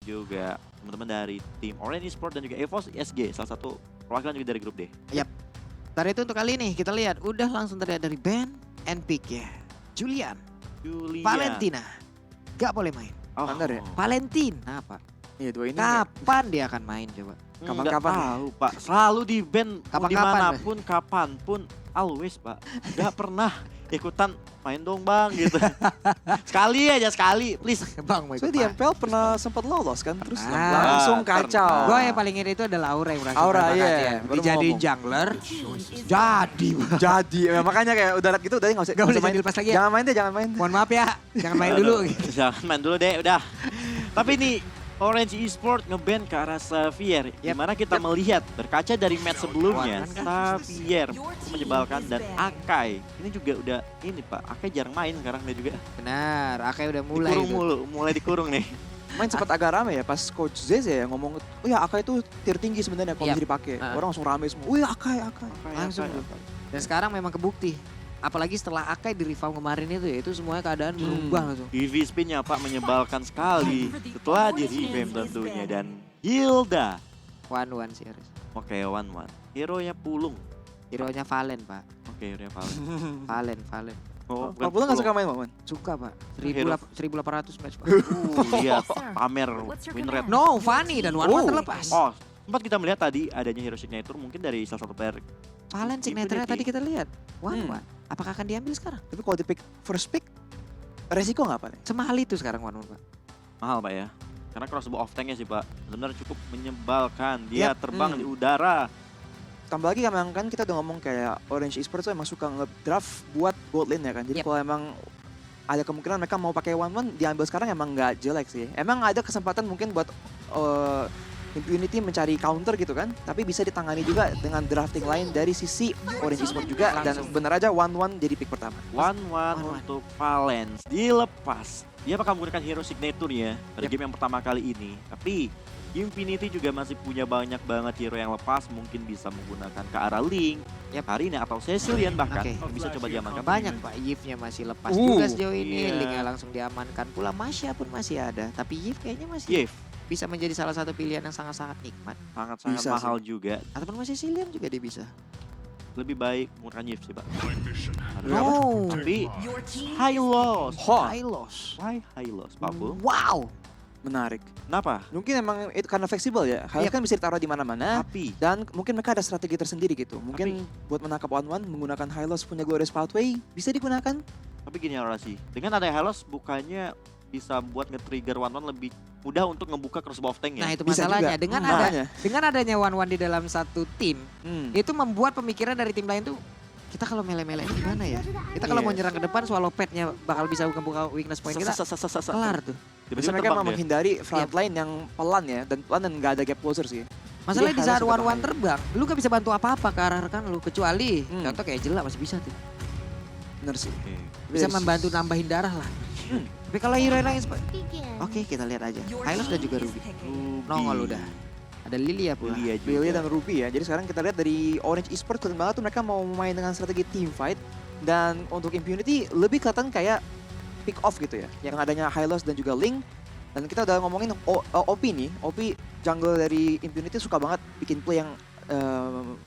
juga teman-teman dari tim Orange Esports dan juga EVOS SG, salah satu perwakilan juga dari grup D. Yap. Tadi itu untuk kali ini kita lihat udah langsung terlihat dari Ben and Pick ya. Julian, Valentina, gak boleh main. Oh, Standar ya? Valentina Pak, Iya, dua ini. kapan dia akan main coba? Kapan-kapan tahu Pak, selalu di band Kapan-kapan, dimanapun, kapanpun, always Pak. Gak pernah ikutan main dong bang gitu. Sekali aja, sekali, please. Bang mau ikut Soalnya di main. MPL pernah sempat lolos kan, terus Ah, langsung pernah. kacau. Gue yang paling ngiri itu adalah Aura yang berhasil Aura, berbakat iya. ya. Baru mau Dijadiin ngomong. jungler, jadi Bang. Jadi, makanya kayak udah gitu udah nggak usah Gak boleh main. jadi lepas lagi ya. Jangan main deh, jangan main. Mohon maaf ya, jangan main dulu gitu. Jangan main dulu deh, udah. Tapi nih, Orange Esports nge-ban ke arah Xavier. Dimana kita melihat, berkaca dari match sebelumnya, Xavier menyebalkan dan Akai. Ini juga udah, ini Pak, Akai jarang main sekarang dia juga. Benar, Akai udah mulai Dikurung itu. mulu, mulai dikurung nih. Main sempat agak rame ya pas Coach Zeze ya ngomong, oh ya Akai itu tier tinggi sebenarnya kalau Yap. bisa dipakai. Ah. Orang langsung rame semua. Wih Akai. Langsung. Dan sekarang memang kebukti. Apalagi setelah Akai di rival kemarin itu semuanya keadaan berubah langsung. EV spinnya Pak menyebalkan sekali setelah di revamp tentunya. Dan Hilda. 1-1 sih harus. Oke, 1-1. Hero-nya Pulung. Hero-nya Valen Pak. Oke, hero-nya Valen. Valen. Oh, Kalau pulang nggak suka main Maman? Suka Pak. Hero. 1800 match Pak. Lihat pamer win rate. No, Fanny dan One terlepas. Oh, sempat kita melihat tadi adanya hero signature mungkin dari salah satu player. Valen signature-nya tadi kita lihat. One. Apakah akan diambil sekarang? Tapi kalau di first pick, resiko nggak Pak? Semahal itu sekarang One Pak. Mahal Pak ya. Karena crossbow off tanknya sih Pak, sebenarnya cukup menyebalkan. Dia Yap. terbang di udara. Tambah lagi emang kan kita udah ngomong kayak Orange Esports tuh emang suka nge-draft buat gold lane ya kan. Jadi Yap. kalau emang ada kemungkinan mereka mau pakai 1-1 diambil sekarang emang nggak jelek sih. Emang ada kesempatan mungkin buat Impunity mencari counter gitu kan. Tapi bisa ditangani juga dengan drafting lain dari sisi Orange Esports juga. Dan bener aja 1-1 jadi pick pertama. 1-1 untuk Valens dilepas. Dia bakal menggunakan hero signature ya pada game yang pertama kali ini. Tapi Infinity juga masih punya banyak banget hero yang lepas. Mungkin bisa menggunakan ke arah Link, Karina atau Cecilian bahkan. Oke. Bisa coba diamankan. Banyak Pak, Yves-nya masih lepas juga sejauh ini. Iya. Link-nya langsung diamankan pula. Masya pun masih ada. Tapi Yves kayaknya masih Yves, bisa menjadi salah satu pilihan yang sangat-sangat nikmat. sangat-sangat Bisa mahal juga. Ataupun masih Cecilian juga dia bisa. Lebih baik menggunakan Yves sih Pak. No. Tapi high loss. High loss. Why high loss Pak Bu? Wow. Menarik. Kenapa? Mungkin emang itu karena fleksibel ya. Hal kan bisa ditaruh di mana-mana. Tapi Dan mungkin mereka ada strategi tersendiri gitu. Mungkin buat menangkap 1-1 menggunakan Hylos punya Glorious Pathway bisa digunakan. Tapi gini Rasi, dengan ada Hylos bukannya bisa buat nge-trigger one-one lebih mudah untuk ngebuka crossbow of tank ya? Nah itu Bisa masalahnya. juga. Dengan dengan adanya one-one di dalam satu tim, Hmm. itu membuat pemikiran dari tim lain tuh, kita kalau mele-mele ini gimana ya? Kita kalau Iya. mau nyerang ke depan, swallow pad-nya bakal bisa buka weakness point kita. Kelar tuh. Bisa mereka memang menghindari front line yang pelan ya. Dan pelan dan nggak ada gap closer sih. Masalahnya Jadi di saat harus one-one berbahaya. terbang, lu gak bisa bantu apa-apa ke arah rekan lu. Kecuali, contoh kayak Jela masih bisa tuh. Bener sih. Bisa Yes. membantu nambahin darah lah. Tapi kalau hero yang lain, oke kita lihat aja. Hylos dan juga Ruby. Nongol udah. Ada Lilia pula. Lilia juga. Lily dan Ruby ya. Jadi sekarang kita lihat dari Orange Esports kelihatan banget tuh mereka mau main dengan strategi team fight. Dan untuk Impunity lebih kelihatan kayak pick off gitu ya. Yang adanya Hylos dan juga Link. Dan kita udah ngomongin OP nih. OP jungle dari Impunity suka banget bikin play yang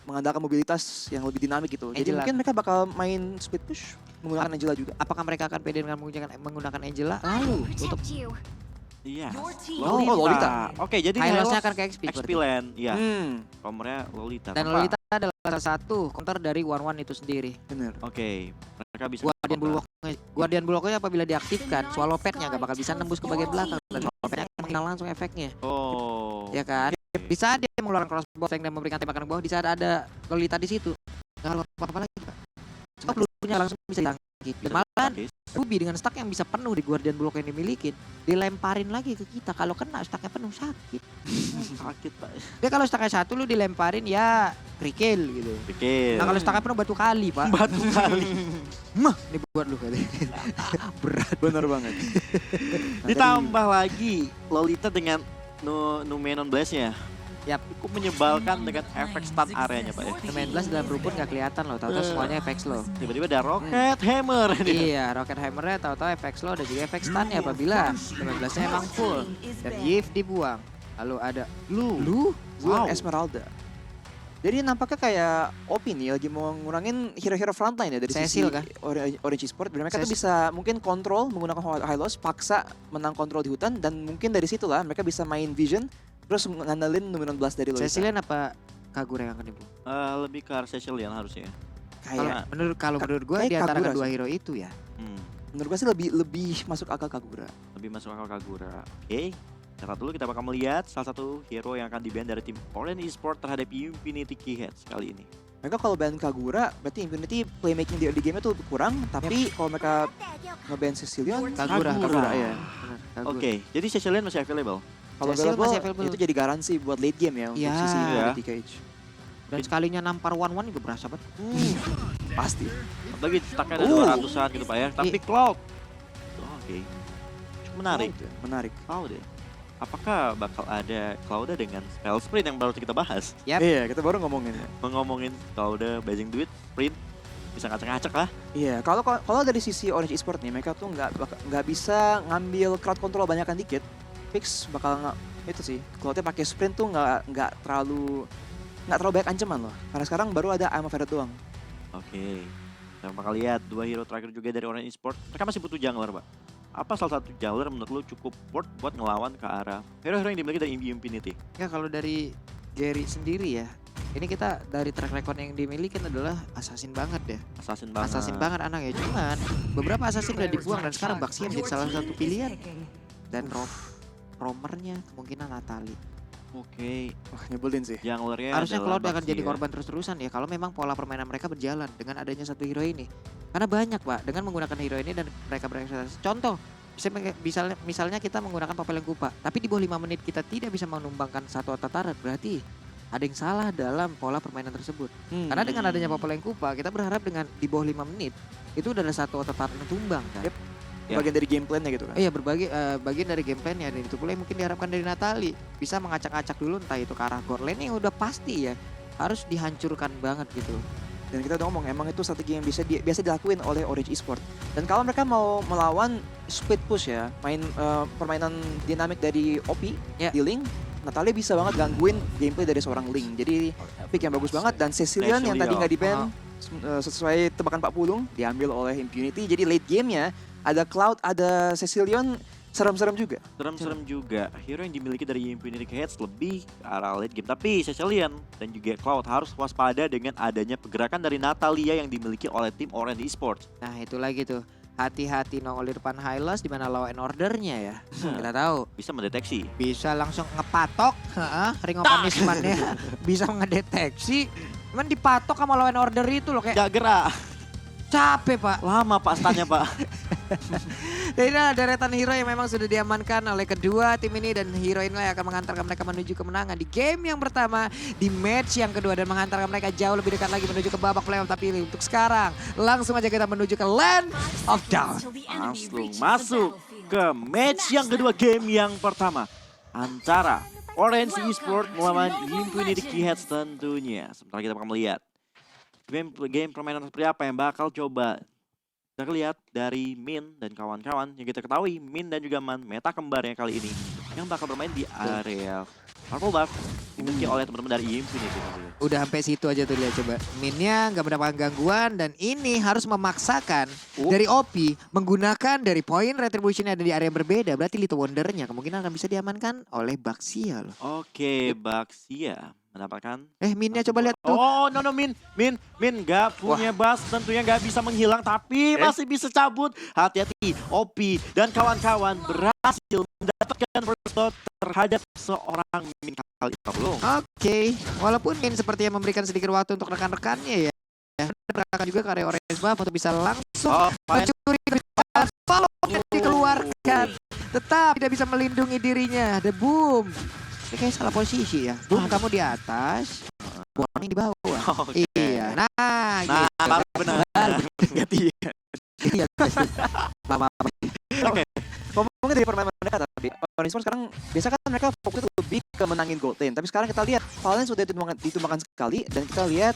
mengandalkan mobilitas yang lebih dinamik gitu. Jadi Angela. mungkin mereka bakal main split push menggunakan Angela juga. Apakah mereka akan pede dengan menggunakan Angela? Lalu tutup Iya. Oh, Lolita. Oke, jadi Hylosnya Hylos akan ke XP. XP Land. Iya. Hmm, Komornya Lolita. Dan Apa? Lolita adalah salah satu counter dari one-one itu sendiri. bener. Oke, mereka bisa Guardian Bulwarknya apabila diaktifkan, swallow pad-nya gak bakal bisa nembus ke bagian belakang. Dan swallow pad-nya akan mengenal langsung efeknya. Oh. Ya kan? Di saat dia mengeluarkan crossbow tank dan memberikan tembakan ke bawah, di saat ada Lolita di situ, nggak perlu apa-apa lagi Pak. Cuma pelurunya langsung bisa ditangkis. Dan malah Oke. Ruby dengan stack yang bisa penuh di Guardian Bulwark yang dimiliki, dilemparin lagi ke kita. Kalau kena stacknya penuh sakit. Sakit Pak. Dia kalau stacknya satu lu dilemparin ya free kill gitu. Pikir. Nah kalau stacknya penuh batu kali Pak. batu kali. Mah, ini buat lu kali. Berat. Bener banget. Ditambah lagi Lolita dengan Numenon Blast-nya. Yap. cukup menyebalkan dengan efek stun areanya Pak ya. Main jelas dalam rumput nggak kelihatan loh, tahu-tahu semuanya efek slow. Tiba-tiba ada Rocket Hammer ini. Iya, Rocket Hammer-nya tahu-tahu efek slow dan juga efek stun-nya apabila 19-nya emang full. Dan Yves dibuang. Lalu ada Lu. Wow. Esmeralda. Jadi nampaknya kayak OP nih lagi mau ngurangin hero-hero frontline ya dari Cecil sisi kah? Orange Esports. Mereka tuh Cecil. bisa mungkin kontrol menggunakan high loss, paksa menang kontrol di hutan dan mungkin dari situlah mereka bisa main vision terus ngandelin Numeron Blast dari Lolita. Cecilian apa Kagura yang akan dibuang? Lebih ke arah Cecilian harusnya. Kayak Kalau menurut gue kayak di antara Kagura kedua sih. hero itu ya. menurut gue sih lebih masuk akal Kagura. Lebih masuk akal Kagura. Oke. Catat dulu kita bakal melihat salah satu hero yang akan di-ban dari tim Orange Esports terhadap Infinity Keyheads kali ini. Mereka kalau ban Kagura berarti Infinity playmaking di early game itu kurang, tapi kalau mereka nge-ban Cecilion Kagura. ya. Benar, Kagura. Oke, jadi Cecilian masih available. Kalau Cecil available, masih available. itu jadi garansi buat late game ya untuk Iya. sisi Iya. Infinity Cage. Dan sekalinya nampar 1-1 juga berasa banget. Pasti. Apalagi stacknya ada 200-an gitu Pak ya. Tapi Cloud. Oke. Cukup menarik. Menarik. Cloud ya. Apakah bakal ada Cloud dengan spell sprint yang baru kita bahas? Yap. Iya, kita baru ngomongin ya. Ngomongin Cloud, Blazing Duit, sprint, bisa ngacak-ngacak lah. Iya, kalau dari sisi Orange Esports nih, mereka tuh nggak bisa ngambil crowd control banyakan dikit. Fix bakal itu sih. Cloudnya pakai sprint tuh nggak terlalu banyak ancaman loh. Karena sekarang baru ada I'm a Ferret doang. Oke. Kita bakal lihat dua hero terakhir juga dari Orange Esports. Mereka masih butuh jungler, Pak. Apa salah satu jungler menurut lu cukup worth buat ngelawan ke arah hero-hero yang dimiliki dari Infinity? Ya kalau dari Gary sendiri ya, ini kita dari track record yang dimiliki adalah assassin banget deh. Assassin banget. Assassin banget anaknya, cuman beberapa assassin udah dibuang dan sekarang Baxia menjadi salah satu pilihan. Dan roamernya kemungkinan Natali. Oke. Wah, nyebelin sih. Junglernya Harusnya adalah Cloud akan jadi Baxia. korban terus-terusan ya kalau memang pola permainan mereka berjalan dengan adanya satu hero ini. Karena banyak Pak, dengan menggunakan hero ini dan mereka bereksploitasi. Contoh, misalnya kita menggunakan Papel yang Kupa, tapi di bawah 5 menit kita tidak bisa menumbangkan satu otot tarat, berarti ada yang salah dalam pola permainan tersebut. Karena dengan adanya Papel yang Kupa, kita berharap dengan di bawah 5 menit itu adalah satu otot tarat yang tumbang kan. Yep. Ya. Bagian dari game plan-nya gitu kan. Iya, bagian dari game plan-nya dan itu pula yang mungkin diharapkan dari Natali. Bisa mengacak-acak dulu entah itu ke arah gold lane yang udah pasti ya harus dihancurkan banget gitu. Dan kita udah ngomong emang itu strategi yang biasa dilakuin oleh Orange Esports. Dan kalau mereka mau melawan split push ya, main permainan dinamik dari OP Ya. di Link, Natalia bisa banget gangguin gameplay dari seorang Link. Jadi pick yang bagus banget dan Cecilion yang tadi nggak di-ban sesuai tebakan Pak Pulung diambil oleh Impunity. Jadi late game-nya ada Cloud, ada Cecilion, serem-serem juga. Serem-serem juga. Hero yang dimiliki dari Infinity Keyheads lebih ke arah late game. Tapi Cecilian dan juga Cloud harus waspada dengan adanya pergerakan dari Natalia yang dimiliki oleh tim Orange Esports. Nah, itu lagi tuh. Hati-hati nongol di depan Hylas di mana law and order-nya ya. Kita tahu Bisa mendeteksi. bisa langsung ngepatok, ring of punishment-nya bisa ngedeteksi. Cuman dipatok sama law and order itu loh kayak Gak gerak. capek Pak. Lama Pak stunnya Pak. Jadi inilah deretan hero yang memang sudah diamankan oleh kedua tim ini dan hero inilah yang akan mengantarkan mereka menuju kemenangan di game yang pertama, di match yang kedua dan mengantarkan mereka jauh lebih dekat lagi menuju ke babak playoff. Tapi untuk sekarang langsung aja kita menuju ke Land of Dawn. Langsung masuk ke match yang kedua game yang pertama. Antara Orange Esports melawan Infinity Keyheads tentunya. Sementara kita bakal melihat game permainan seperti apa yang bakal coba kita lihat dari Min dan kawan-kawan. Yang kita ketahui Min dan juga Man meta kembarnya kali ini yang bakal bermain di area Purple Buff dimiliki oleh teman-teman dari Infinity tentunya. Udah sampai situ aja tuh lihat coba. Minnya nggak mendapatkan gangguan dan ini harus memaksakan dari OP menggunakan dari poin retribution yang ada di area berbeda. Berarti Little Wonder-nya kemungkinan akan bisa diamankan oleh Baxia loh. Oke, Baxia mendapatkan. Minnya coba lihat tuh. Oh, no, Min nggak punya bas, tentunya nggak bisa menghilang, tapi masih bisa cabut. Hati-hati, OP dan kawan-kawan berhasil mendapatkan first blood terhadap seorang Min kali ini. Belum. Oke, walaupun Min sepertinya memberikan sedikit waktu untuk rekan-rekannya ya. Berangkat juga ke area Orange Buff untuk bisa langsung mencuri follow yang dikeluarkan. Tetap tidak bisa melindungi dirinya. The Boom. Ini kayak salah posisi ya. Boom kamu di atas, Warning di bawah. Oke. Iya, nah gitu. benar. Ganti. Iya. Mama. Ngomongin dari permainan mereka tapi Orange Esports sekarang biasa kan mereka fokus lebih menangin gold lane. Tapi sekarang kita lihat Valens sudah ditumbangkan sekali dan kita lihat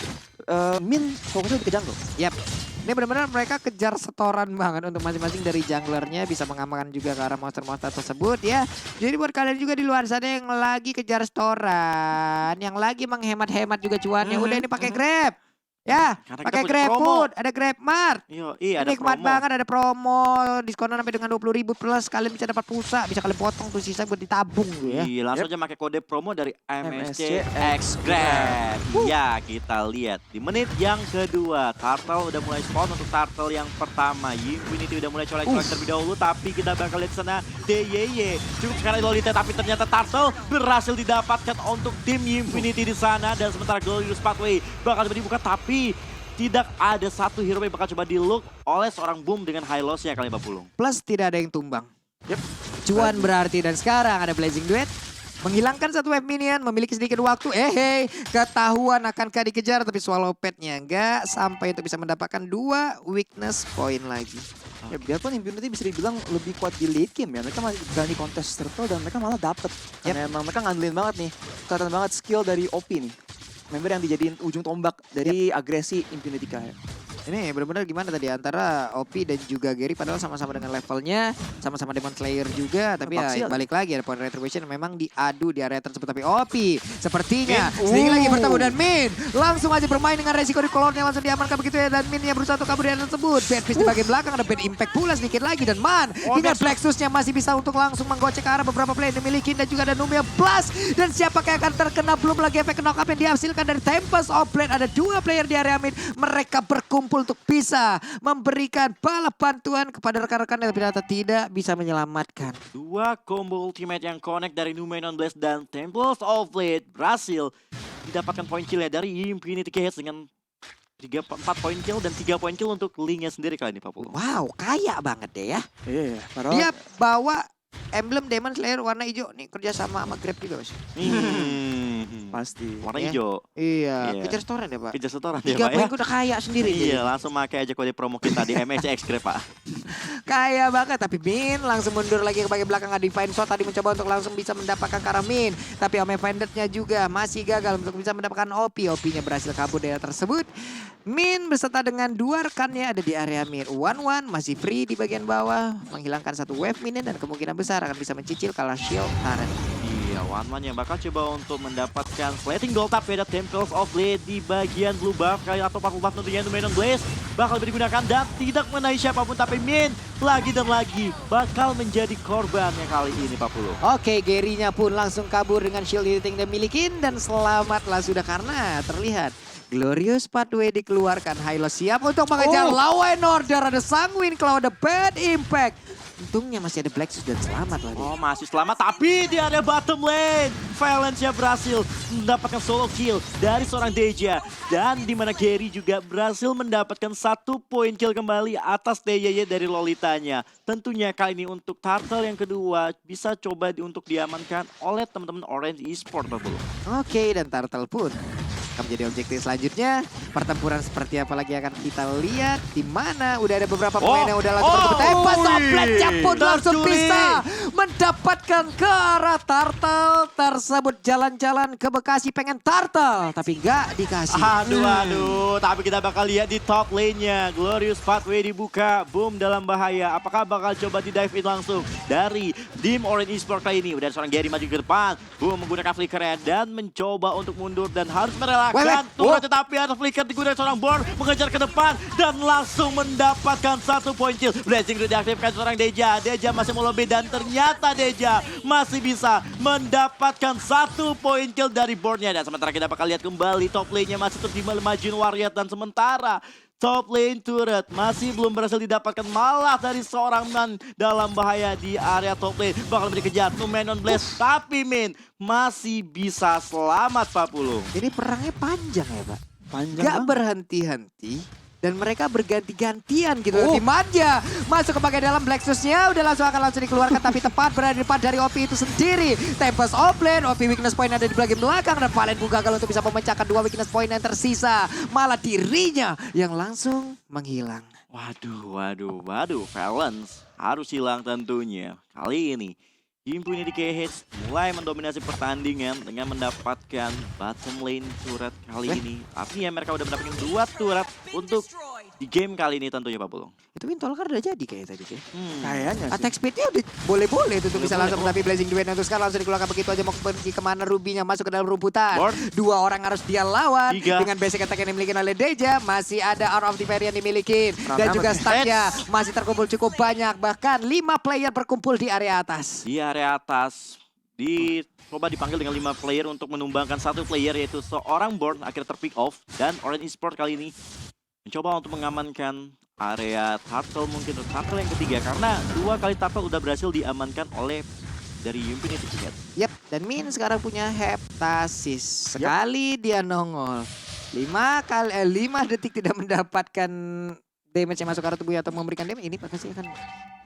Min fokusnya lebih ke jungle. Yap. Ini benar-benar mereka kejar setoran banget untuk masing-masing dari junglernya bisa mengamankan juga ke arah monster-monster tersebut ya. Jadi buat kalian juga di luar sana yang lagi kejar setoran, yang lagi menghemat-hemat juga cuannya, udah ini pakai Grab. Ya, Karena kita pakai punya Grab promo. Food, ada Grab Mart. Iya, ada Nikmat promo. banget, ada promo, diskonan sampai dengan 20.000 plus kalian bisa dapat pulsa, bisa kalian potong tuh sisa buat ditabung tuh ya. Iya, langsung aja pakai kode promo dari MSC MSC X Grab. Ya, kita lihat di menit yang kedua, Turtle udah mulai spawn untuk Turtle yang pertama. Infinity udah mulai colek-colek terlebih dahulu, tapi kita bakal lihat di sana DYY. Cukup sekali Lolita, tapi ternyata Turtle berhasil didapatkan untuk tim Infinity di sana, dan sementara Glorious Pathway bakal coba dibuka, tapi tidak ada satu hero yang bakal coba di-look oleh seorang Boom dengan high loss-nya kali 40. Plus tidak ada yang tumbang. Yep. Cuan berarti dan sekarang ada Blazing Duet. Menghilangkan satu wave minion, memiliki sedikit waktu. Ketahuan akankah dikejar tapi swallow pet-nya enggak sampai untuk bisa mendapatkan 2 weakness point lagi. Ya biarpun Infinity bisa dibilang lebih kuat di late game ya. Mereka masih berani kontes turtle dan mereka malah dapet. Karena emang mereka ngandelin banget nih. Kelihatan banget skill dari OP nih. Member yang dijadiin ujung tombak dari agresi Infinity kayak. Ini benar-benar gimana tadi antara OP dan juga Gary padahal sama-sama dengan levelnya, sama-sama Demon Slayer juga, tapi ya Parsial. balik lagi ada point retribution memang diadu di area tersebut, tapi OP sepertinya sedikit lagi bertemu dan Min langsung aja bermain dengan resiko di kolonnya langsung diamankan begitu ya, dan Min yang berusaha untuk kabur dari area tersebut. Bad Fist di bagian belakang, ada Bad Impact pula sedikit lagi, dan Man hingga Plexusnya masih bisa untuk langsung menggocek ke arah beberapa play yang dimiliki, dan juga ada Numia Blast, dan siapakah yang akan terkena, belum lagi efek knock up yang dihasilkan dari Tempest of Blade. Ada 2 player di area mid, mereka berkumpul untuk bisa memberikan bala bantuan kepada rekan-rekan yang ternyata tidak bisa menyelamatkan. 2 combo ultimate yang connect dari Numenon Blast dan Temples of Blade berhasil didapatkan poin kill dari Infinity Chaos dengan 4 poin kill dan 3 poin kill untuk Link-nya sendiri kali ini, Pak Pulu. Wow, kaya banget deh ya. Iya, padahal Dia bawa emblem Demon Slayer warna hijau nih, kerjasama sama Grab juga Mas. pasti. Warna Ya. hijau. Iya, Iya. kejar setoran ya Pak. Kejar setoran ya, 3 Pak ya. poin udah kaya sendiri. jadi. Iya, langsung pakai aja kode promo kita di MSX Grab, Pak. Kaya banget, tapi Min langsung mundur lagi ke bagian belakang. Ada Divine Shot tadi mencoba untuk langsung bisa mendapatkan ke arah Min, tapi Ome Vended-nya juga masih gagal untuk bisa mendapatkan OP. OP-nya berhasil kabur dari area tersebut. Min beserta dengan 2 rekannya ada di area mid. 1-1 masih free di bagian bawah, menghilangkan 1 wave minion dan kemungkinan besar akan bisa mencicil kalah shield turret. Iya, One-Man yang bakal coba untuk mendapatkan Slating Gold Tap beda Temples of Blade di bagian blue buff kali atau 40 buff tentunya Numenon Blaze bakal digunakan dan tidak mengenai siapapun, tapi Min lagi dan lagi bakal menjadi korbannya kali ini, Pak Pulu. Oke, Gary-nya pun langsung kabur dengan shield hitting dan milikin, dan selamatlah sudah karena terlihat Glorious Pathway dikeluarkan. Hylos siap untuk mengejar Law and Order. Ada Sanguine Claw, ada Bad Impact. Untungnya masih ada Blacksus dan selamat lah dia. Oh, masih selamat, tapi di area bottom lane Valencia berhasil mendapatkan solo kill dari seorang Deja, dan di mana Gary juga berhasil mendapatkan 1 poin kill kembali atas DYY dari Lolitanya. Tentunya kali ini untuk Turtle yang kedua bisa coba untuk diamankan oleh teman-teman Orange Esports, Pak Pulu. Oke, dan Turtle pun akan menjadi objektif selanjutnya. Pertempuran seperti apa lagi akan kita lihat, di mana udah ada beberapa pemain yang udah langsung bertemu. Tempest of Blade-nya pun langsung bisa mendapatkan ke arah Turtle tersebut. Jalan-jalan ke Bekasi pengen Turtle, tapi nggak dikasih. Aduh, tapi kita bakal lihat di top lane-nya. Glorious Pathway dibuka, Boom dalam bahaya. Apakah bakal coba di dive in langsung dari tim Orange Esports kali ini? Udah ada seorang Gary maju ke depan, Boom menggunakan flickernya dan mencoba untuk mundur dan harus merelakan turret, tetapi ada flicker digunakan seorang Born mengejar ke depan dan langsung mendapatkan 1 poin kill. Blazing Grid diaktifkan seorang Deja. Deja masih mau lobby dan ternyata Deja masih bisa mendapatkan 1 poin kill dari Born-nya. Dan sementara kita bakal lihat kembali top lane-nya masih terus dimajuin Warrior, dan sementara top lane turret masih belum berhasil didapatkan, malah dari seorang Man dalam bahaya di area top lane. Bakal dikejar Numenon Blast, tapi Min masih bisa selamat, Pak Pulu. Jadi perangnya panjang ya Pak. Panjang Gak banget. berhenti-henti. Dan mereka berganti-gantian gitu. Dimanja masuk ke bagian dalam, Blacksus-nya udah akan langsung dikeluarkan. Tapi tepat berada di depan dari OP itu sendiri. Tempest of Blade, OP weakness point ada di bagian belakang. Dan Valen pun gagal untuk bisa memecahkan 2 weakness point yang tersisa. Malah dirinya yang langsung menghilang. Waduh, Valence harus hilang tentunya. Kali ini Impunity KH mulai mendominasi pertandingan dengan mendapatkan bottom lane turret kali ini. Artinya mereka udah mendapatkan 2 turret untuk di game kali ini tentunya Pak Pulung. Itu Wintolkar udah jadi kayak tadi sih. Kayaknya sih. Attack speednya udah boleh-boleh itu tuh bisa Boleh-boleh. langsung, tapi Blazing Duet untuk sekarang langsung dikeluarkan begitu aja, mau pergi kemana Rubinya masuk ke dalam rumputan. Lord. 2 orang harus dia lawan 3. dengan basic attack yang dimiliki oleh Deja, masih ada Hour of Divine yang dimiliki dan Kenapa juga sih? stacknya masih terkumpul cukup banyak, bahkan 5 player berkumpul di area atas. Di area atas coba dipanggil dengan 5 player untuk menumbangkan 1 player yaitu seorang Born akhirnya terpick off, dan Orange Esports kali ini mencoba untuk mengamankan area Turtle, mungkin Turtle yang ketiga karena 2 kali Turtle udah berhasil diamankan oleh dari Infinity Jet. Yap, dan Min sekarang punya heptasis. Sekali dia nongol 5 detik tidak mendapatkan damage yang masuk ke arah tubuhnya atau memberikan damage, ini pasti akan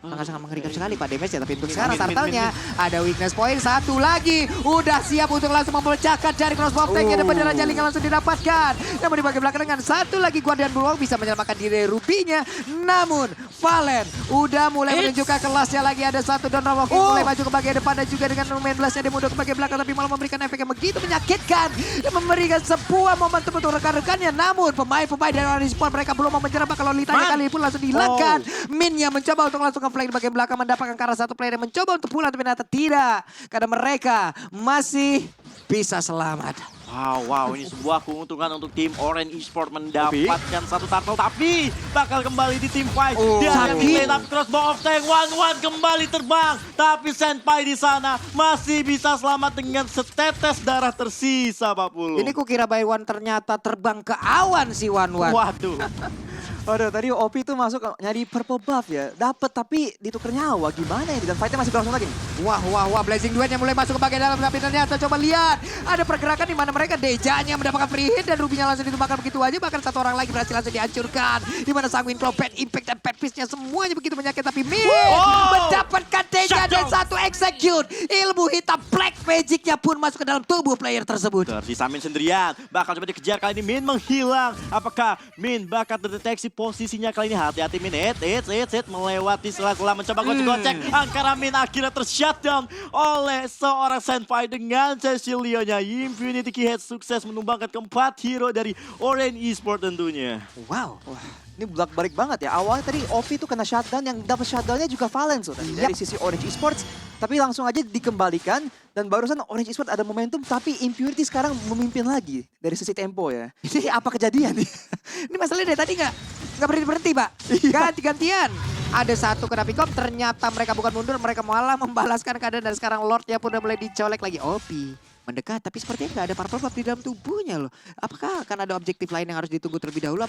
sangat-sangat mengerikan sekali Pak damage ya. Tapi untuk sekarang Turtle-nya ada weakness point 1 lagi. Udah siap untuk langsung memecahkan dari crossbow tank-nya dan bendera jaling yang langsung didapatkan. Namun di bagian belakang dengan 1 lagi Guardian Bulwark bisa menyelamatkan diri Rubinya. Namun Valen udah mulai menunjukkan kelasnya lagi. Ada 1 Don Rock yang mulai maju ke bagian depan dan juga dengan main blastnya dia mundur ke bagian belakang, tapi malah memberikan efek yang begitu menyakitkan dan memberikan sebuah momentum untuk rekan-rekannya. Namun pemain-pemain dari Orange Esports mereka belum mau menyerah, kalau Litanya kali ini pun langsung dihilangkan. Minnya mencoba untuk langsung flank di bagian belakang, mendapatkan ke arah 1 player yang mencoba untuk pulang, tapi ternyata tidak. Karena mereka masih bisa selamat. Wow, ini sebuah keuntungan untuk tim Orange Esports mendapatkan 1 turtle, tapi bakal kembali di tim fight. Dia akan sakit. di up crossbow of tank, 1-1 kembali terbang, tapi Senpai di sana masih bisa selamat dengan setetes darah tersisa Pak Pulu. Ini kukira Baywan ternyata terbang ke awan si Wan-Wan. Waduh. Waduh, tadi OP itu masuk nyari purple buff ya. Dapat tapi ditukar nyawa. Gimana ini? Dan fightnya masih berlangsung lagi nih. Wah, Blazing Duet yang mulai masuk ke bagian dalam, tapi ternyata coba lihat. Ada pergerakan di mana mereka Dejanya mendapatkan free hit dan Rubinya langsung ditumbangkan begitu aja. Bahkan 1 orang lagi berhasil langsung dihancurkan. Di mana Sanguine Claw, Bad Impact dan Bad Fist-nya semuanya begitu menyakit. Tapi Min mendapatkan Deja dan 1 execute. Ilmu hitam Black Magic-nya pun masuk ke dalam tubuh player tersebut. Tersisa Min sendirian, bakal coba dikejar kali ini. Min menghilang. Apakah Min bakal terdeteksi posisinya kali ini? Hati-hati Min, hit, melewati setelah mencoba gocek-gocek. Angkara Min akhirnya tershutdown oleh seorang Senpai dengan Cecilio-nya. Infinity Keyhead sukses menumbangkan keempat hero dari Orange Esports tentunya. Wow. Wah, ini balik balik banget ya. Awalnya tadi OP itu kena shutdown, yang dapat shutdownnya juga Valen so, tadi dari sisi Orange Esports. Tapi langsung aja dikembalikan dan barusan Orange Esports ada momentum, tapi Impurity sekarang memimpin lagi dari sisi tempo ya. Ini apa kejadian nih? Ini masalahnya dari tadi nggak berhenti Pak. Ganti-gantian. Ada 1 kena pick up, ternyata mereka bukan mundur, mereka malah membalaskan keadaan, dan sekarang Lordnya pun udah mulai dicolek lagi. Opi mendekat, tapi sepertinya nggak ada purple buff di dalam tubuhnya loh. Apakah akan ada objektif lain yang harus ditunggu terlebih dahulu?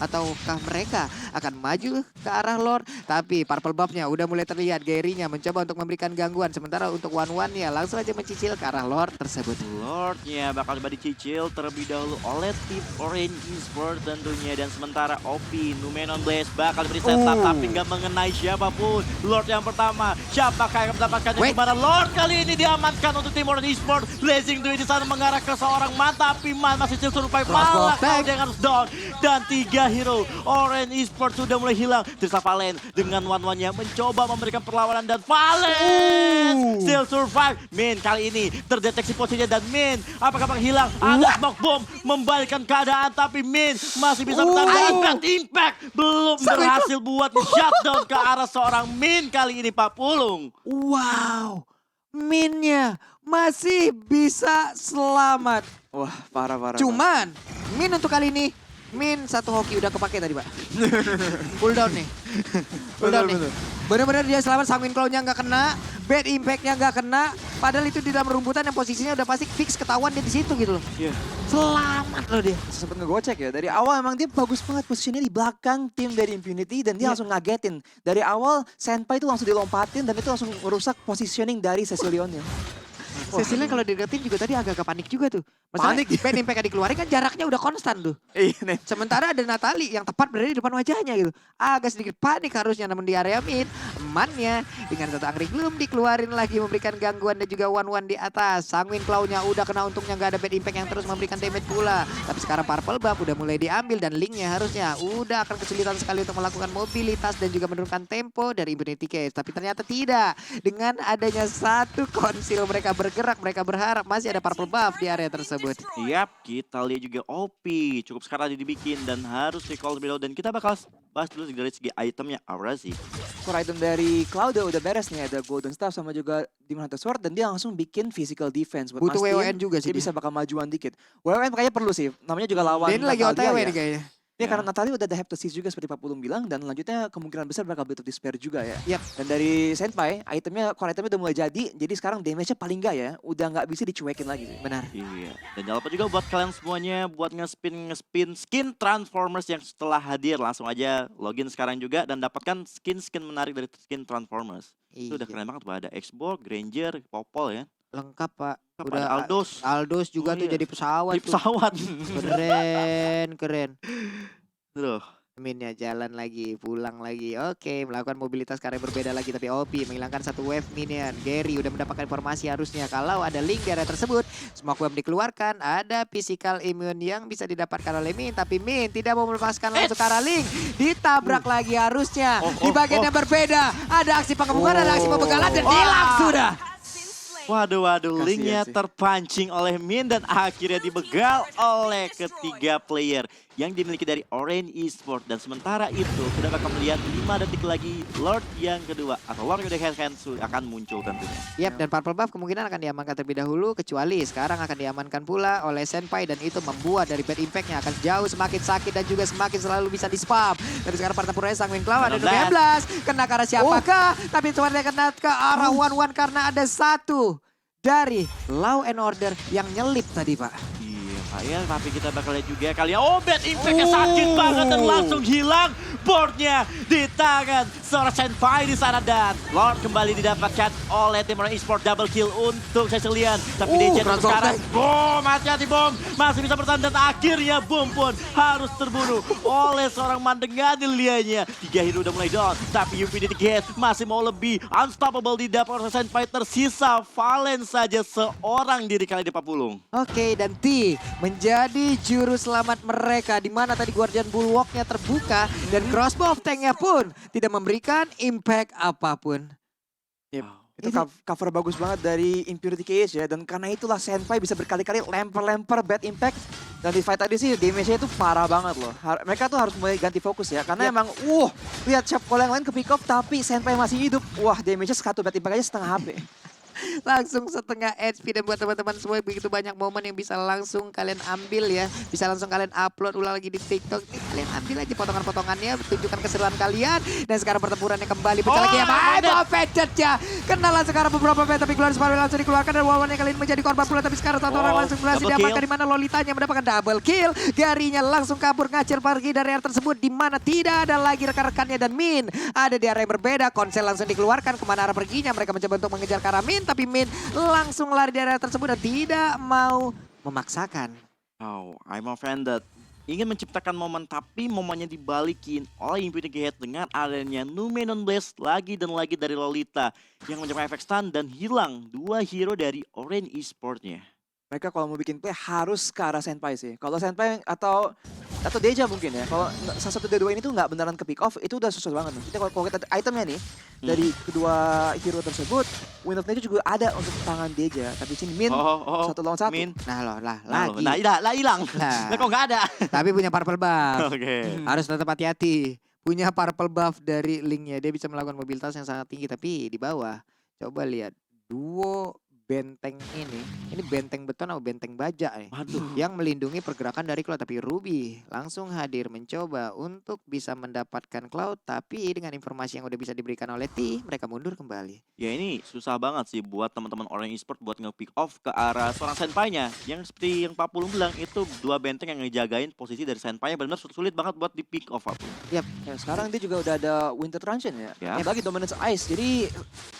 Ataukah mereka akan maju ke arah Lord? Tapi purple buffnya udah mulai terlihat. Gary-nya mencoba untuk memberikan gangguan, sementara untuk Wan-Wan-nya langsung aja mencicil ke arah Lord tersebut. Lordnya bakal coba dicicil terlebih dahulu oleh tim Orange Esports tentunya. Dan sementara OP, Numenon Blaze bakal diberi setup tapi nggak mengenai siapapun. Lord yang pertama, siapakah yang mendapatkan yang dimana Lord kali ini diamankan untuk tim Orange Esports. Blazing Duet di sana mengarah ke seorang Man, tapi Man masih still survive, malah kau yang harus down. Dan 3 hero Orange Esports sudah mulai hilang. Tersa Valen dengan Wan-Wan-nya mencoba memberikan perlawanan, dan Valen still survive. Min kali ini terdeteksi posisinya, dan Min apakah hilang? Ada smoke bomb membalikkan keadaan, tapi Min masih bisa bertahan. Bad Impact belum berhasil buat shutdown ke arah seorang Min kali ini Pak Pulung. Wow, Min-nya masih bisa selamat. Wah, parah. Cuman, Min untuk kali ini, Min 1 hoki udah kepake tadi Pak. Cooldown nih. Cooldown nih. Bener-bener dia selamat, Sanguine Claw-nya nggak kena, Bad Impact-nya nggak kena. Padahal itu di dalam rumputan yang posisinya udah pasti fix ketahuan dia di situ gitu loh. Iya. Selamat loh dia. Sempat ngegocek ya. Dari awal emang dia bagus banget posisinya di belakang tim dari Impunity, dan dia langsung ngagetin. Dari awal Senpai itu langsung dilompatin dan itu langsung merusak positioning dari Cecilionnya. Cecilia kalau dideketin juga tadi agak panik juga tuh. Masalahnya Panik. Bad Impact dikeluarin kan jaraknya udah konstan tuh. Iya nih. Sementara ada Natali yang tepat berada di depan wajahnya gitu. Agak sedikit panik harusnya, namun di area mid temannya. Dengan satu angkring belum dikeluarin lagi memberikan gangguan dan juga one-one di atas. Sanguine Claw-nya udah kena, untungnya nggak ada bad impact yang terus memberikan damage pula. Tapi sekarang Purple Buff udah mulai diambil dan Link-nya harusnya udah akan kesulitan sekali untuk melakukan mobilitas dan juga menurunkan tempo dari Infinity Cage. Tapi ternyata tidak. Dengan adanya satu konsil mereka bergerak, mereka berharap masih ada Purple Buff di area tersebut. Yap, kita lihat juga OP cukup sekarang dibikin dan harus recall terlebih dahulu. Dan kita bakal bahas dulu dari segi itemnya Aura sih. Core item dari Cloud udah beres nih, ada Golden Staff sama juga Demon Hunter Sword, dan dia langsung bikin physical defense buat Butuh mastiin WON juga sih dia dia. bisa bakal majuan dikit. WON kayaknya perlu sih, namanya juga lawan Dan lagi Natalia OTW ya. nih kayaknya. Ya, Ya. karena Natalia udah ada Heptasis juga seperti Pak Pulung bilang, dan lanjutnya kemungkinan besar bakal Blade of Despair juga ya. Yap. Dan dari Senpai, core itemnya udah mulai jadi sekarang damage-nya paling nggak ya, udah nggak bisa dicuekin lagi sih. Benar. Iya. Dan jangan lupa juga buat kalian semuanya buat ngespin skin Transformers yang setelah hadir. Langsung aja login sekarang juga dan dapatkan skin menarik dari skin Transformers. Itu udah Iya. keren banget tuh, ada Xbox, Granger, Popol ya. Lengkap Pak. Ada Udah Aldos. Aldos juga Oh, tuh iya. jadi pesawat. Di pesawat. Keren. Tuh. Minnya jalan lagi, pulang lagi. Oke, melakukan mobilitas karya berbeda lagi. Tapi OP menghilangkan satu wave minion. Gary udah mendapatkan informasi harusnya kalau ada link di area tersebut. Smoke bomb dikeluarkan. Ada physical immune yang bisa didapatkan oleh Min. Tapi Min tidak mau melepaskan langsung ke arah link. Ditabrak lagi harusnya. Di bagian yang berbeda. Ada aksi pengepungan, ada aksi pembegalan. Dan hilang sudah. Waduh, Kasian linknya sih. terpancing oleh Min dan akhirnya dibegal oleh ketiga player yang dimiliki dari Orange Esports. Dan sementara itu kita bakal melihat 5 detik lagi Lord yang kedua atau Lord of the Hands akan muncul tentunya. Yap, dan Purple Buff kemungkinan akan diamankan terlebih dahulu, kecuali sekarang akan diamankan pula oleh Senpai, dan itu membuat dari bad impact-nya akan jauh semakin sakit dan juga semakin selalu bisa di-spam. Tapi sekarang pertempurannya Sanguine Claw ada 16, kena ke arah siapakah? Tapi cuma dia kena ke arah one-one karena ada satu dari Law and Order yang nyelip tadi Pak. Iya Pak ya, tapi kita bakal lihat juga kali ya. Oh, bad impact-nya sakit banget dan langsung hilang boardnya di tangan seorang Senpai di sana. Dan Lord kembali didapatkan oleh tim Orange Esports, double kill untuk Cecilian. Tapi DJ untuk sekarang, bom, hati-hati bom, masih bisa bertahan dan akhirnya bom pun harus terbunuh oleh seorang Mandengani lianya. 3 hero udah mulai down, tapi Infinity Gate masih mau lebih. Unstoppable didapat oleh Senpai, tersisa Valen saja seorang diri kali di Papulung. Oke, dan T menjadi juru selamat mereka, di mana tadi Guardian Bulwark-nya terbuka dan crossbow tank-nya pun tidak memberikan impact apapun. Itu cover bagus banget dari Impurity Cage ya, dan karena itulah Senpai bisa berkali-kali lempar-lempar bad impact. Dan di fight tadi sih damage-nya itu parah banget loh. Mereka tuh harus mulai ganti fokus ya, karena emang lihat chap call yang lain ke pick off tapi Senpai masih hidup. Wah, damage-nya satu bad impact aja setengah HP. Langsung setengah HP, dan buat teman-teman semua begitu banyak momen yang bisa langsung kalian ambil ya. Bisa langsung kalian upload ulang lagi di TikTok. Ini kalian ambil aja potongan-potongannya, tunjukkan keseruan kalian. Dan sekarang pertempurannya kembali pecah lagi ya. Ya. Kenalan sekarang beberapa pet, tapi keluar separuh langsung dikeluarkan dan wawannya kali ini menjadi korban pula. Tapi sekarang satu orang langsung berhasil double diamankan, kill. di mana Lolitanya mendapatkan double kill. Garinya langsung kabur ngacir pergi dari area tersebut, di mana tidak ada lagi rekan-rekannya, dan Min ada di area yang berbeda. Konsel langsung dikeluarkan, kemana arah perginya mereka mencoba untuk mengejar ke arah Min, tapi Min langsung lari di area tersebut dan tidak mau memaksakan. Oh, I'm offended. Ingin menciptakan momen tapi momennya dibalikin oleh Infinity Gate dengan adanya Numenon Blast lagi dan lagi dari Lolita yang menyebabkan efek stun dan hilang 2 hero dari Orange Esports-nya. Mereka kalau mau bikin play harus ke arah Senpai sih. Kalau Senpai atau Deja mungkin ya. Kalau salah satu dari dua ini tuh nggak beneran ke pick off, itu udah susah banget nih. Kita kalau kita itemnya nih dari kedua hero tersebut, Wind of Nature juga ada untuk tangan Deja. Tapi sini Min satu lawan satu. Min. Nah loh, Lagi. lagi. Lah hilang. Nah. Lah kok nggak ada? Tapi punya Purple Buff. Oke. Harus tetap hati-hati. Punya Purple Buff dari Link-nya. Dia bisa melakukan mobilitas yang sangat tinggi. Tapi di bawah, coba lihat. Duo benteng ini benteng beton atau benteng baja nih. Waduh. Yang melindungi pergerakan dari Cloud. Tapi Ruby langsung hadir mencoba untuk bisa mendapatkan Cloud. Tapi dengan informasi yang udah bisa diberikan oleh T, mereka mundur kembali. Ya ini susah banget sih buat teman-teman Orange Esports buat nge-pick off ke arah seorang Senpai-nya. Yang seperti yang Pak Pulung bilang, itu 2 benteng yang ngejagain posisi dari Senpai-nya benar-benar sulit banget buat di pick off. Ya, sekarang dia juga udah ada Winter Truncheon ya. Ya. Lagi Dominance Ice, jadi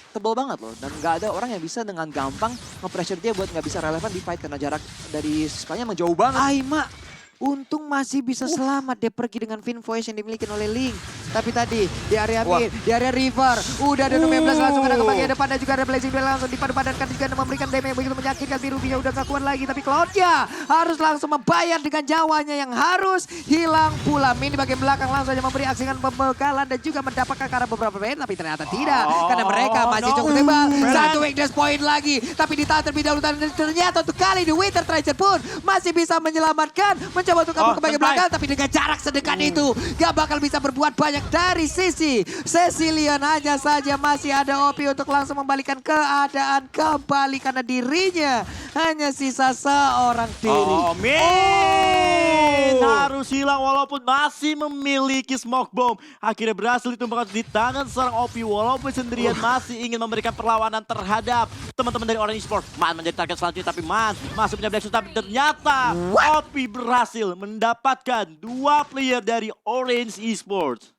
tebal banget loh. Dan nggak ada orang yang bisa dengan gampang nge-pressure dia buat nggak bisa relevan di fight karena jarak dari Sky-nya emang jauh banget. Aima, untung masih bisa selamat. Dia pergi dengan Fin Voice yang dimiliki oleh Link. Tapi tadi di area mid, di area river, udah ada Nume 11 langsung kena ke bagian depan dan juga ada Blazing Duel langsung dipadu-padankan juga memberikan damage yang begitu menyakitkan. Ruby-nya udah gak kuat lagi, tapi Cloud-nya harus langsung membayar dengan nyawanya yang harus hilang pula. Min di bagian belakang langsung saja memberi aksikan pembegalan dan juga mendapatkan karena beberapa band, tapi ternyata tidak. Karena mereka masih cukup tebal. Satu weakness point lagi, tapi ditahan terlebih dahulu dan ternyata untuk kali di Winter Treasure pun masih bisa menyelamatkan. Mencoba untuk kabur ke bagian belakang, tapi dengan jarak sedekat itu gak bakal bisa berbuat banyak dari sisi Cecilion. Hanya saja masih ada OP untuk langsung membalikan keadaan kembali karena dirinya hanya sisa seorang diri. Min harus hilang walaupun masih memiliki smoke bomb. Akhirnya berhasil ditumpahkan di tangan seorang OP walaupun sendirian masih ingin memberikan perlawanan terhadap teman-teman dari Orange Esports. Man menjadi target selanjutnya tapi Man masih punya Black Shoes, tapi ternyata OP berhasil mendapatkan 2 player dari Orange Esports.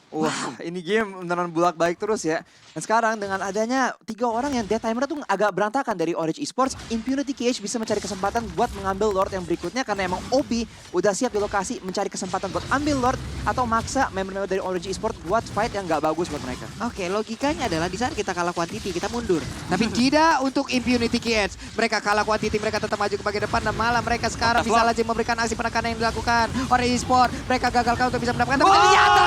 Wah, ini game beneran bolak-balik terus ya. Dan sekarang dengan adanya 3 orang yang dead timer tuh agak berantakan dari Orange Esports, Impunity KH bisa mencari kesempatan buat mengambil Lord yang berikutnya karena emang OP udah siap di lokasi mencari kesempatan buat ambil Lord atau maksa member-member dari Orange Esports buat fight yang nggak bagus buat mereka. Oke, logikanya adalah di saat kita kalah quantity, kita mundur. Tapi tidak untuk Impunity KH. Mereka kalah quantity, mereka tetap maju ke bagian depan dan malah mereka sekarang bisa lagi memberikan aksi penekanan yang dilakukan Orange Esports. Mereka gagalkan untuk bisa mendapatkan, tapi ternyata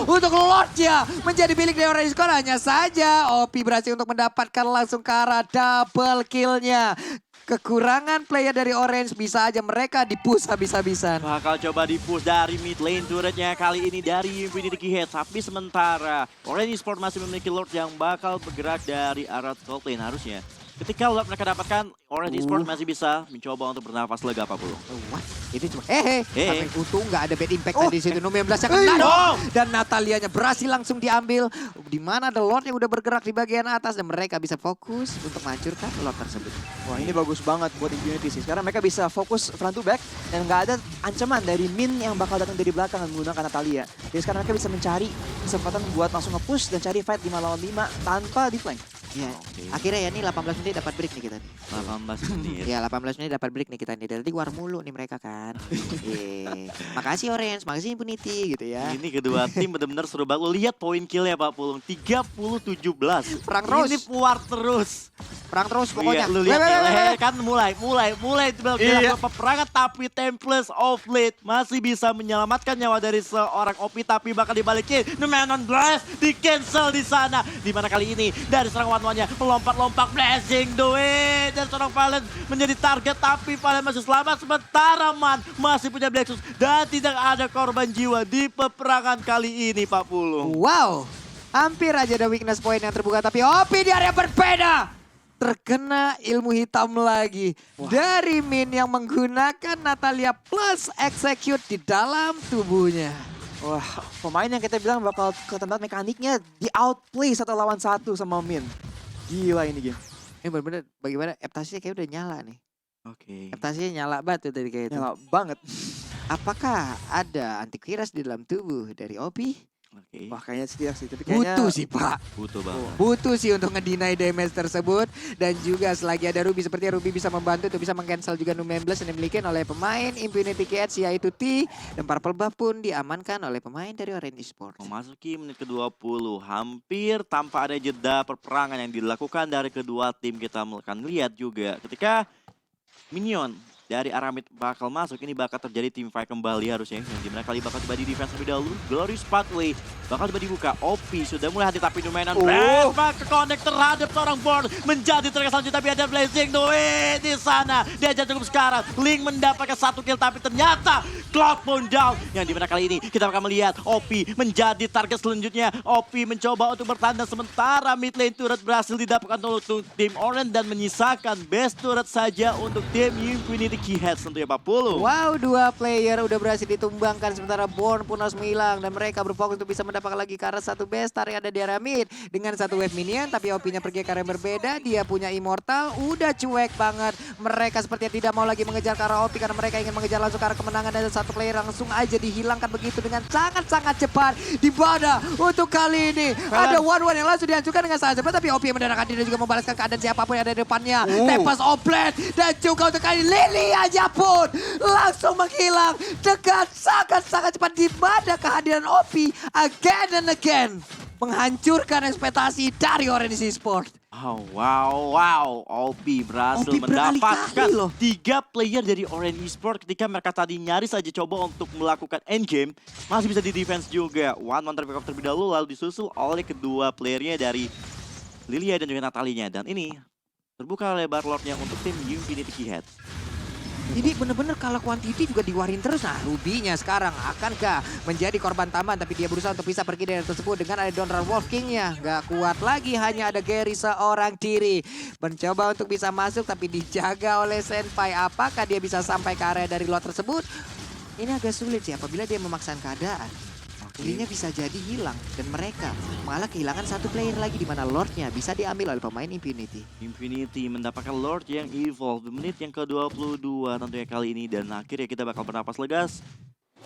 untuk Lordnya menjadi milik dari Orange Esports. Hanya saja OP berhasil untuk mendapatkan langsung ke arah double kill-nya. Kekurangan player dari Orange bisa aja mereka di-push habis-habisan. Bakal coba di-push dari mid lane turretnya kali ini dari Infinity Keyhead. Tapi sementara Orange Esports masih memiliki Lord yang bakal bergerak dari arah top lane harusnya. Ketika Lord mereka dapatkan, Orange Esports masih bisa mencoba untuk bernafas lega apa belum. What? Itu cuma tapi untung nggak ada bad impact tadi situ. Nume 11 yang kena Oh. dong. Dan Natalianya berhasil langsung diambil. Di mana ada Lord yang udah bergerak di bagian atas dan mereka bisa fokus untuk menghancurkan Lord tersebut. Wah, ini bagus banget buat Impunity sih. Sekarang mereka bisa fokus front to back dan nggak ada ancaman dari Min yang bakal datang dari belakang menggunakan Natalia. Jadi sekarang mereka bisa mencari kesempatan buat langsung nge-push dan cari fight 5 lawan 5 tanpa di flank. Ya, Oke. akhirnya ya nih 18 menit dapat break nih kita nih. 18 menit. Ya 18 menit dapat break nih kita nih. Tadi war mulu nih mereka kan. Makasih Orange, makasih Impunity gitu ya. Ini kedua tim benar-benar seru banget. Lo lihat poin killnya Pak Pulung, 30-17. Perang terus. Ini puar terus. Perang terus pokoknya. Iya, lu lihat Weh. ya, kan mulai peperangan tapi Templars of Late masih bisa menyelamatkan nyawa dari seorang OP tapi bakal dibalikin. Numenon Blast di cancel di sana. Di mana kali ini dari serang one-one-nya melompat-lompat Blazing Duel dan seorang Valen menjadi target tapi Valen masih selamat sementara Man masih punya Black Shoes dan tidak ada korban jiwa di peperangan kali ini Pak Pulung. Wow, hampir aja ada weakness point yang terbuka tapi OP di area berbeda. Terkena ilmu hitam lagi dari Min yang menggunakan Natalia plus execute di dalam tubuhnya. Wah, pemain yang kita bilang bakal ke tempat mekaniknya di outplay 1 lawan 1 sama Min. Gila ini game. Ini bener-bener bagaimana Eptasinya kayak udah nyala nih. Oke. Eptasinya nyala banget tuh tadi kayak itu. Nyala banget. Apakah ada antivirus di dalam tubuh dari OP? Oke. Wah, kayaknya setia sih. Tapi kayaknya Butuh sih Pak. Butuh banget. Butuh sih untuk ngedinai damage tersebut. Dan juga selagi ada Ruby, sepertinya Ruby bisa membantu untuk bisa meng-cancel juga Nume 11 yang dimiliki oleh pemain Impunity KH yaitu T. Dan Purple Buff pun diamankan oleh pemain dari Orange Esports. Memasuki menit ke-20, hampir tanpa ada jeda perperangan yang dilakukan dari kedua tim. Kita akan lihat juga ketika minion dari Aramid bakal masuk, ini bakal terjadi team fight kembali harusnya. Yang dimana kali bakal tiba di defense lebih dahulu. Glorious Pathway bakal tiba dibuka. OP sudah mulai hati tapi Numenon ke connect terhadap seorang board. Menjadi target selanjutnya tapi ada Blazing Duel di sana. Diajar cukup sekarang. Link mendapatkan 1 kill tapi ternyata Cloud pun down. Yang dimana kali ini kita akan melihat OP menjadi target selanjutnya. OP mencoba untuk bertanda sementara mid lane turret berhasil didapatkan oleh tim Orange dan menyisakan best turret saja untuk tim Infinity Keyhead tentunya Pak Pulung. Wow, 2 player udah berhasil ditumbangkan sementara Born pun harus menghilang dan mereka berfokus untuk bisa mendapatkan lagi ke arah 1 base star yang ada di area mid dengan 1 wave minion tapi OP-nya pergi ke arah yang berbeda. Dia punya Immortal, udah cuek banget. Mereka sepertinya tidak mau lagi mengejar ke arah OP karena mereka ingin mengejar langsung ke arah kemenangan dan 1 player langsung aja dihilangkan begitu dengan sangat-sangat cepat. Di mana untuk kali ini ada one-one yang langsung dihancurkan dengan sangat cepat tapi OP yang mendaratkan diri juga membalaskan keadaan siapapun yang ada di depannya. Tempest Oblet dan juga untuk kali ini Lily aja pun langsung menghilang dengan sangat-sangat cepat, di mana kehadiran OP again and again menghancurkan ekspektasi dari Orange Esports. Wow. OP berhasil OP berkali-kali mendapatkan loh. 3 player dari Orange Esports ketika mereka tadi nyaris saja coba untuk melakukan endgame. Masih bisa di defense juga. One terpick off terlebih dahulu, lalu disusul oleh kedua playernya dari Lilia dan juga Natalinya. Dan ini terbuka lebar lordnya untuk tim Infinity Keyhead. Jadi bener-bener kalau quantity juga diwarin terus. Nah, Ruby-nya sekarang akankah menjadi korban tambahan, tapi dia berusaha untuk bisa pergi dari tersebut dengan ada Donald Wolf King-nya. Gak kuat lagi, hanya ada Gary seorang diri. Mencoba untuk bisa masuk tapi dijaga oleh Senpai. Apakah dia bisa sampai ke area dari lot tersebut? Ini agak sulit sih apabila dia memaksakan keadaan. Kilinya bisa jadi hilang dan mereka malah kehilangan satu player lagi di mana Lordnya bisa diambil oleh pemain Infinity. Infinity mendapatkan Lord yang evolve di menit yang ke-22 tentunya kali ini. Dan akhirnya kita bakal bernapas legas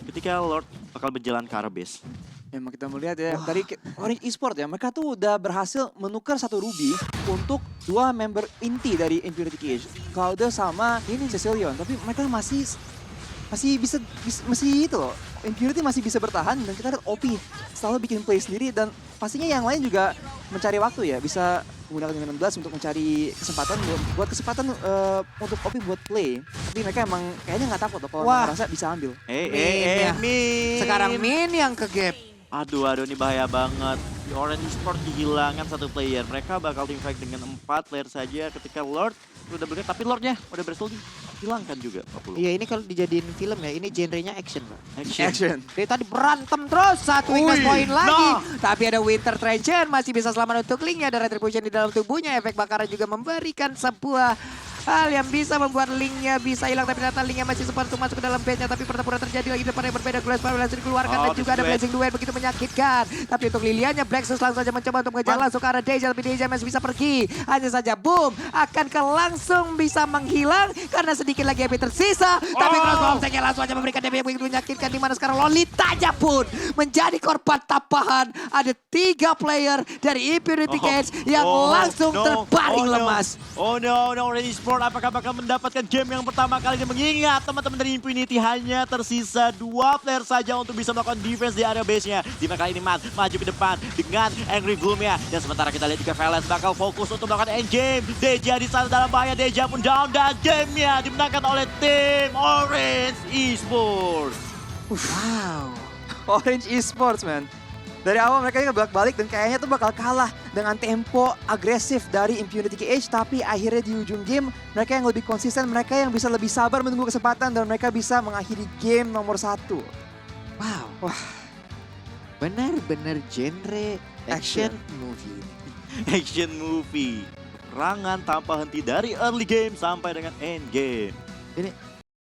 ketika Lord bakal berjalan ke arah base. Memang kita melihat ya, dari Orange Esports ya, mereka tuh udah berhasil menukar satu Ruby untuk 2 member inti dari Infinity Cage. Cloud sama ini Cecilion, tapi mereka masih bisa masih itu loh. Infinity masih bisa bertahan dan kita lihat OP selalu bikin play sendiri dan pastinya yang lain juga mencari waktu ya, bisa menggunakan 16 untuk mencari kesempatan buat kesempatan untuk OP buat play. Tapi mereka emang kayaknya nggak takut loh kalau merasa bisa ambil. Min. Sekarang Min yang ke gap. Aduh, ini bahaya banget. Di Orange Esports kehilangan satu player. Mereka bakal teamfight dengan 4 player saja ketika Lord udah bergerak, tapi Lordnya udah berhasil dihilangkan juga. Iya, ini kalau dijadiin film ya, ini genrenya action, Pak. Action. Dari tadi berantem terus, satu weakness point lagi. Tapi ada Winter Treasure, masih bisa selamat untuk Link-nya. Ada Retribution di dalam tubuhnya. Efek bakaran juga memberikan sebuah hal yang bisa membuat Link-nya bisa hilang. Tapi ternyata Link-nya masih sempat untuk masuk ke dalam base-nya. Tapi pertempuran terjadi lagi depan yang berbeda. Glass Power berhasil dikeluarkan dan juga ada Blazing Duet begitu menyakitkan. Tapi untuk Lilianya, Blacksus langsung saja mencoba untuk mengejar langsung ke arah Deja. Tapi Deja masih bisa pergi. Hanya saja boom, akankah langsung bisa menghilang karena sedikit lagi HP tersisa. Tapi Crossbow Obstacle langsung saja memberikan damage yang begitu menyakitkan. Dimana sekarang Lolitanya pun menjadi korban tambahan. Ada 3 player dari Infinity Cage yang langsung terbaring lemas. Oh no, Orange Esports apakah bakal mendapatkan game yang pertama kali ini? Mengingat teman-teman dari Infinity hanya tersisa 2 player saja untuk bisa melakukan defense di area base-nya. Dimana kali ini maju ke depan dengan Angry Gloom-nya. Dan sementara kita lihat juga Valens bakal fokus untuk melakukan endgame. Deja di sana dalam bahaya, Deja pun down dan game-nya dimenangkan oleh tim Orange Esports. Wow. Orange Esports, man. Dari awal mereka ini balik dan kayaknya tuh bakal kalah dengan tempo agresif dari Infinity Cage, tapi akhirnya di ujung game mereka yang lebih konsisten, mereka yang bisa lebih sabar menunggu kesempatan dan mereka bisa mengakhiri game nomor 1. Wow. Wah, Benar-benar genre action movie. Action movie. Perangan tanpa henti dari early game sampai dengan end game. Ini